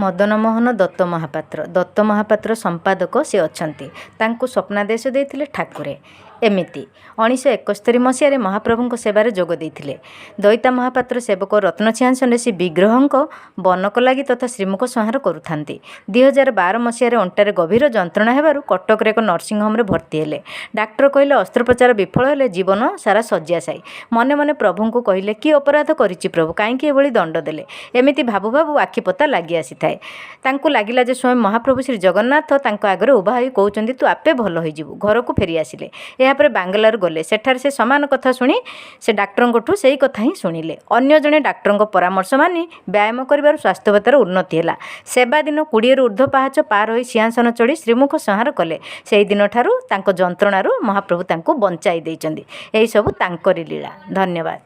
ମଦନମୋହନ ଦତ୍ତ ମହାପାତ୍ର ସମ୍ପାଦକ ସେ ଅଛନ୍ତି। ତାଙ୍କୁ ସ୍ୱପ୍ନାଦେଶ ଦେଇଥିଲେ ଠାକୁରେ। ଏମିତି 1971 ମସିହାରେ ମହାପ୍ରଭୁଙ୍କ ସେବାରେ ଯୋଗ ଦେଇଥିଲେ। ଦଇତା ମହାପାତ୍ର ସେବକ ରତ୍ନ ସିଂହାସନରେ ଶ୍ରୀ ବିଗ୍ରହଙ୍କ ବନକ ଲାଗି ତଥା ଶ୍ରୀମୁଖ ସଂହାର କରୁଥାନ୍ତି। 2012 ମସିହାରେ ଅଣ୍ଟାରେ ଗଭୀର ଯନ୍ତ୍ରଣା ହେବାରୁ କଟକରେ ଏକ ନର୍ସିଂହୋମରେ ଭର୍ତ୍ତି ହେଲେ। ଡାକ୍ତର କହିଲେ ଅସ୍ତ୍ରୋପଚାର ବିଫଳ ହେଲେ ଜୀବନ ସାରା ଶଯ୍ୟାଶାୟୀ। ମନେ ମନେ ପ୍ରଭୁଙ୍କୁ କହିଲେ, କି ଅପରାଧ କରିଛି ପ୍ରଭୁ, କାହିଁକି ଏଭଳି ଦଣ୍ଡ ଦେଲେ? ଏମିତି ଭାବୁ ଭାବୁ ଆଖିପତା ଲାଗି ଆସିଥାଏ। ତାଙ୍କୁ ଲାଗିଲା ଯେ ସ୍ୱୟଂ ମହାପ୍ରଭୁ ଶ୍ରୀ ଜଗନ୍ନାଥ ତାଙ୍କ ଆଗରେ ଉଭା ହୋଇ କହୁଛନ୍ତି, ତୁ ଆପେ ଭଲ ହୋଇଯିବୁ। ଘରକୁ ଫେରି ଆସିଲେ। ଏହାପରେ ବାଙ୍ଗାଲୋର ଗଲେ। ସେଠାରେ ସେ ସମାନ କଥା ଶୁଣି ସେ ଡାକ୍ତରଙ୍କଠୁ ସେହି କଥା ହିଁ ଶୁଣିଲେ। ଅନ୍ୟ ଜଣେ ଡାକ୍ତରଙ୍କ ପରାମର୍ଶ ମାନି ବ୍ୟାୟାମ କରିବାରୁ ସ୍ୱାସ୍ଥ୍ୟାବସ୍ଥାର ଉନ୍ନତି ହେଲା। ସେବା ଦିନ 20ରୁ ଉର୍ଦ୍ଧ୍ୱ ପାହାଚ ପାର ହୋଇ ସିଂହାସନ ଚଢ଼ି ଶ୍ରୀମୁଖ ସଂହାର କଲେ। ସେହିଦିନଠାରୁ ତାଙ୍କ ଯନ୍ତ୍ରଣାରୁ ମହାପ୍ରଭୁ ତାଙ୍କୁ ବଞ୍ଚାଇ ଦେଇଛନ୍ତି। ଏହିସବୁ ତାଙ୍କରି ଲୀଳା। ଧନ୍ୟବାଦ।